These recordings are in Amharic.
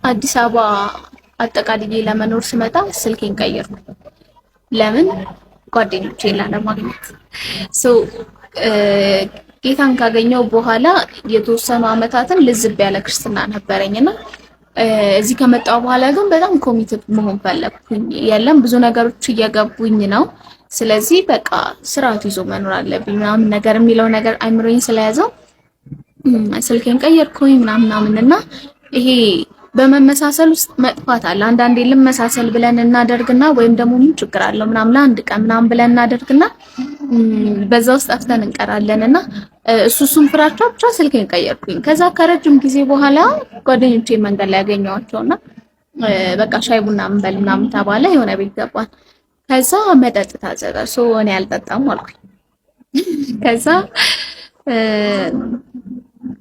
አዲስ አበባ አጠቃላይ ለመኖር ስመጣ ስልኬን ቀየርኩ። ለምን? ጓደኞቼን ላለማግኘት። ሶ ጌታን ካገኘው በኋላ የተወሰኑ አመታትን ልዝብ ያለ ክርስትና ነበረኝና እዚህ ከመጣው በኋላ ግን በጣም ኮሚትድ መሆን ፈለኩኝ። የለም ብዙ ነገሮች እየገቡኝ ነው። ስለዚህ በቃ ስርዓት ይዞ መኖር አለብኝ ምናምን ነገር የሚለው ነገር አይምሮኝ ስለያዘው ስልኬን ቀየርኩኝ ምናምንና ይሄ በመመሳሰል ውስጥ መጥፋት አለ። አንዳንዴ ልመሳሰል ብለን እናደርግና ወይም ደግሞ ምን ችግር አለው ምናምን ለአንድ ቀን ምናምን ብለን እናደርግና በዛ ውስጥ ጠፍተን እንቀራለንና እሱን ፍራቻ ብቻ ስልኬን ቀየርኩኝ። ከዛ ከረጅም ጊዜ በኋላ ጓደኞቼ መንገድ ላይ ያገኘኋቸውና በቃ ሻይ ቡና እንበል ምናምን ተባለ። የሆነ ቤት ገባን። ከዛ መጠጥ ታዘዘ። እኔ አልጠጣም አልኩኝ። ከዛ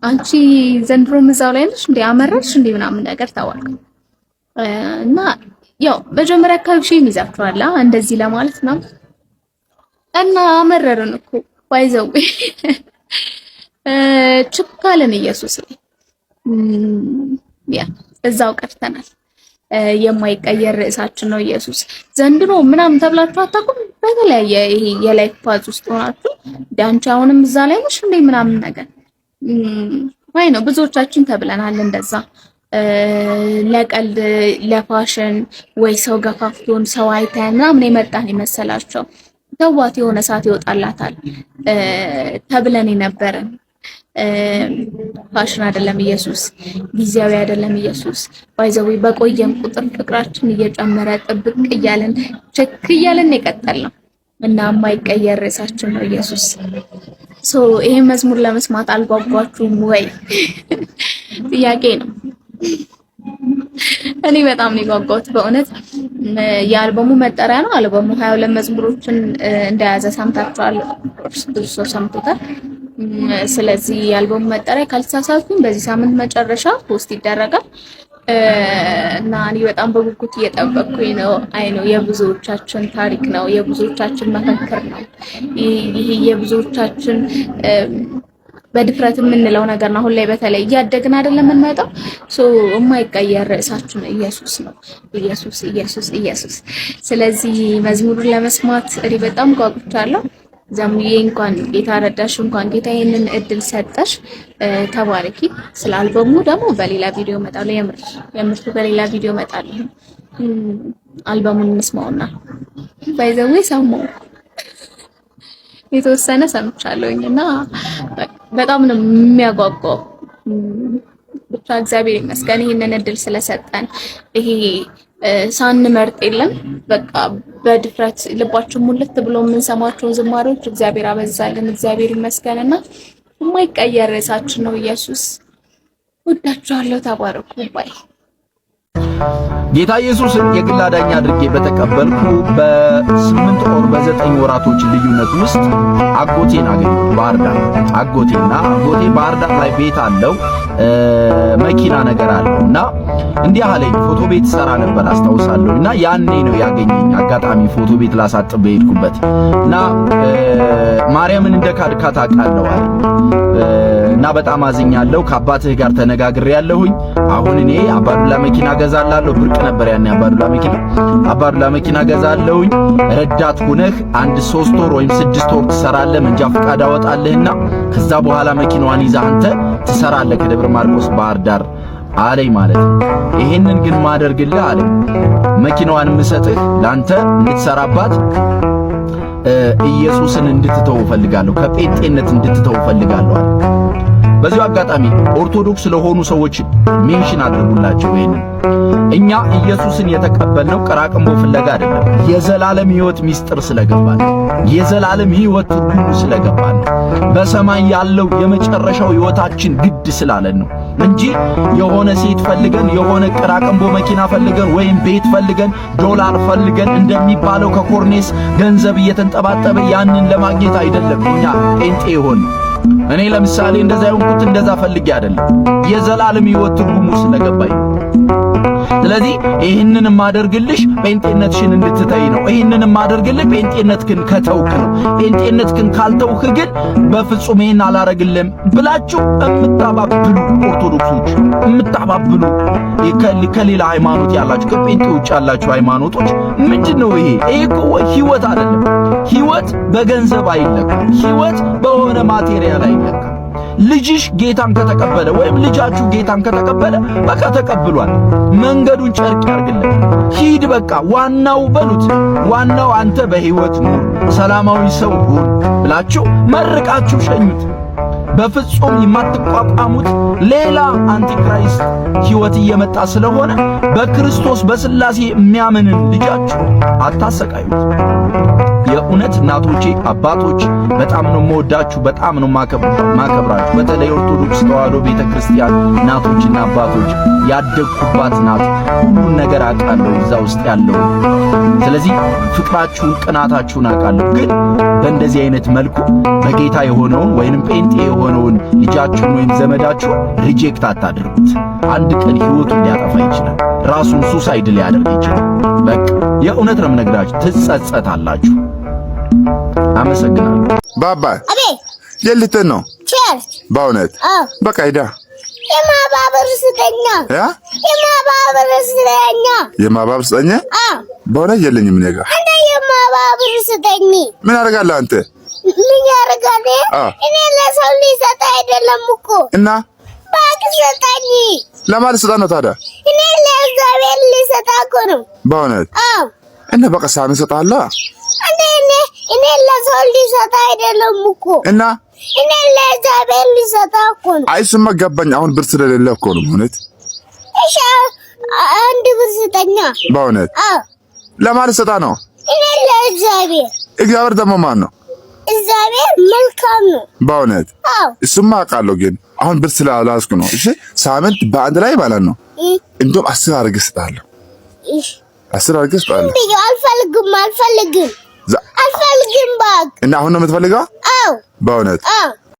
አንቺ ዘንድሮም እዛው ላይ ነሽ እንዴ አመረርሽ እንዴ ምናምን ነገር ተባልኩ። እና ያው መጀመሪያ አካባቢ ሼም ይዛችኋል እንደዚህ ለማለት ነው። እና አመረርን እኮ ባይዘው ችካለን ኢየሱስ ያ እዛው ቀርተናል። የማይቀየር ርዕሳችን ነው ኢየሱስ። ዘንድሮ ምናምን ተብላችሁ አታውቁም? በተለያየ ይሄ የላይፍ ፓዝ ውስጥ ሆናችሁ ዳንቻ አሁንም እዛ ላይ ነሽ እንዴ ምናምን ነገር ወይ ነው ብዙዎቻችን ተብለናል እንደዛ ለቀልድ ለፋሽን ወይ ሰው ገፋፍቶን ሰው አይተን ምናምን የመጣን ይመስላቸው ተዋት የሆነ ሰዓት ይወጣላታል ተብለን የነበረን ፋሽን አይደለም ኢየሱስ፣ ጊዜያዊ አይደለም ኢየሱስ። ባይዘው በቆየን ቁጥር ፍቅራችን እየጨመረ ጥብቅ እያለን ቸክ እያለን የቀጠልነው እና የማይቀየር ርዕሳችን ነው ኢየሱስ። ይሄ መዝሙር ለመስማት አልጓጓችሁም ወይ? ጥያቄ ነው። እኔ በጣም ነው የጓጓሁት በእውነት። የአልበሙ መጠሪያ ነው። አልበሙ 22 መዝሙሮችን እንደያዘ ሰምታችኋል። ብዙ ሰው ሰምቶታል። ስለዚህ የአልበሙ መጠሪያ ካልተሳሳትኩኝ በዚህ ሳምንት መጨረሻ ፖስት ይደረጋል እና እኔ በጣም በጉጉት እየጠበቅኩኝ ነው። አይ ነው የብዙዎቻችን ታሪክ ነው፣ የብዙዎቻችን መፈክር ነው። ይሄ የብዙዎቻችን በድፍረት የምንለው ነገር ነው። አሁን ላይ በተለይ እያደግን አይደለም የምንመጣው። የማይቀየር ርዕሳችን ኢየሱስ ነው። ኢየሱስ ኢየሱስ ኢየሱስ። ስለዚህ መዝሙሩን ለመስማት እኔ በጣም ጓጉቻለሁ። ዘምዬ እንኳን ጌታ ረዳሽ፣ እንኳን ጌታ ይሄንን እድል ሰጠሽ። ተባረኪ። ስለ አልበሙ ደግሞ በሌላ ቪዲዮ እመጣለሁ። የምርቱ በሌላ ቪዲዮ እመጣለሁ። አልበሙን እንስማውና ባይዘዌ ሰማው የተወሰነ ሰምቻለሁኝና በጣም ነው የሚያጓጓው። ብቻ እግዚአብሔር ይመስገን ይሄንን እድል ስለሰጠን። ይሄ ሳንመርጥ የለም በቃ በድፍረት ልባችን ሙልት ብሎ የምንሰማቸው ዝማሬዎች እግዚአብሔር አበዛልን። እግዚአብሔር ይመስገንና የማይቀየር ርዕሳችን ነው ኢየሱስ። ወዳችኋለሁ። ተባረኩ ባይ ጌታ ኢየሱስን የግል አዳኝ አድርጌ በተቀበልኩ በ8 ወር በ9 ወራቶች ልዩነት ውስጥ አጎቴን አገኘሁ። ባህር ዳር አጎቴ ባህር ዳር ላይ ቤት አለው፣ መኪና ነገር አለውና እንዲህ አለኝ። ፎቶ ቤት ሰራ ነበር አስታውሳለሁና ያኔ ነው ያገኘኝ። አጋጣሚ ፎቶ ቤት ላሳጥብ በሄድኩበት እና ማርያምን እንደ ካድካት አውቃለሁ አለኝ እና በጣም አዝኛለሁ። ከአባትህ ጋር ተነጋግሬያለሁኝ። አሁን እኔ አባዱላ መኪና ገዛላለሁ። ብርቅ ነበር ያኔ አባዱላ መኪና ገዛለሁኝ። ረዳት ሆነህ 1-3 ወር ወይም 6 ወር ትሰራለህ። መንጃ ፈቃድ አወጣልህና ከዛ በኋላ መኪናዋን ይዘህ አንተ ትሰራለህ ከደብረ ማርቆስ ባህር ዳር አለኝ ማለት ነው። ይሄንን ግን ማደርግልህ አለኝ መኪናዋን ምሰጥህ ላንተ እንድትሰራባት ኢየሱስን እንድትተው ፈልጋለሁ፣ ከጴንጤነት እንድትተው ፈልጋለሁ አለ። በዚሁ አጋጣሚ ኦርቶዶክስ ለሆኑ ሰዎች ሜንሽን አድርጉላቸው። ይሄንን እኛ ኢየሱስን የተቀበልነው ቀራቅንቦ ፍለጋ አይደለም፣ የዘላለም ሕይወት ሚስጥር ስለገባን፣ የዘላለም ሕይወት ትርጉሙ ስለገባን፣ በሰማይ ያለው የመጨረሻው ሕይወታችን ግድ ስላለን ነው እንጂ የሆነ ሴት ፈልገን የሆነ ቀራቅንቦ መኪና ፈልገን ወይም ቤት ፈልገን ዶላር ፈልገን እንደሚባለው ከኮርኔስ ገንዘብ እየተንጠባጠበ ያንን ለማግኘት አይደለም እኛ ጴንጤ ይሆን። እኔ ለምሳሌ እንደዛ ይሁንኩት እንደዛ ፈልጌ አይደለም፣ የዘላለም ሕይወት ትርጉሙ ስለገባኝ። ስለዚህ ይህንን ማደርግልሽ ጴንጤነትሽን እንድትተይ ነው። ይህንን ማደርግልህ ጴንጤነትክን ከተውክ ነው። ጴንጤነትክን ካልተውክ ግን በፍጹም ይሄን አላረግልም ብላችሁ እምታባብሉ ኦርቶዶክሶች፣ እምታባብሉ ከሌላ ሃይማኖት ያላችሁ ከጴንጤ ውጭ ያላችሁ ሃይማኖቶች ምንድነው ይሄ? ይሄ እኮ ህይወት አይደለም። ህይወት በገንዘብ አይለካም። ህይወት በሆነ ማቴሪያል አይለካም። ልጅሽ ጌታን ከተቀበለ ወይም ልጃችሁ ጌታን ከተቀበለ በቃ ተቀብሏል። መንገዱን ጨርቅ ያርግለት፣ ሂድ በቃ። ዋናው በሉት፣ ዋናው አንተ በህይወት ኑር፣ ሰላማዊ ሰው ሁን ብላችሁ መርቃችሁ ሸኙት። በፍጹም የማትቋቋሙት ሌላ አንቲክራይስት ህይወት እየመጣ ስለሆነ በክርስቶስ በስላሴ የሚያምንን ልጃችሁ አታሰቃዩት። የእውነት እናቶቼ አባቶች በጣም ነው የምወዳችሁ፣ በጣም ነው ማከብራችሁ። በተለይ ኦርቶዶክስ ተዋሕዶ ቤተክርስቲያን እናቶችና አባቶች ያደግኩባት ናት። ሁሉን ነገር አውቃለሁ እዛ ውስጥ ያለው። ስለዚህ ፍቅራችሁን፣ ቅናታችሁን አውቃለሁ። ግን በእንደዚህ አይነት መልኩ በጌታ የሆነውን ወይንም ጴንጤ የሆነውን ልጃችሁን ወይም ዘመዳችሁን ሪጀክት አታድርጉት። አንድ ቀን ህይወቱን ሊያጠፋ ይችላል። ራሱን ሱሳይድ ሊያደርግ ይችላል። በቃ የእውነት ነው የምነግራችሁ፣ ትጸጸታላችሁ። አመሰግናለሁ። ባባ አቤ የልተን ነው ቸርች በእውነት በቃ ሄዳ የማባበር ስተኛ የማባበር ስተኛ በእውነት የለኝም እኔ ጋር አንተ የማባበር ስተኝ ምን አደርጋለሁ? አንተ ምን ያደርጋለህ? እኔ ለሰው ሊሰጥ አይደለም እኮ እና ባክ ሰጠኝ። ለማለት ሰጣ ነው ታዲያ? እኔ ለእግዚአብሔር ሊሰጥ እኮ ነው በእውነት እና በቃ ሳሚ ሰጣለሁ። እኔ ለሰው ሊሰጥ አይደለም እኮ እና እኔ ለእግዚአብሔር ሊሰጥ እኮ ነው። አይ እሱማ ገባኝ። አሁን ብር ስለሌለ እኮ ነው በእውነት። እሺ አንድ ብር ስጠኛ በእውነት ለማለት ሰጣ ነው። እኔ ለእግዚአብሔር። እግዚአብሔር ደግሞ ማን ነው? እግዚአብሔር መልካም ነው በእውነት። እሱማ አውቃለሁ፣ ግን አሁን ብር ስላላስኩ ነው። እሺ ሳምንት በአንድ ላይ ማለት ነው። እንደውም 10 አድርገህ እሰጥሃለሁ። እሺ 10 አድርገህ እሰጥሃለሁ። አልፈልግም ባክ። እና አሁን ነው የምትፈልገው? አዎ በእውነት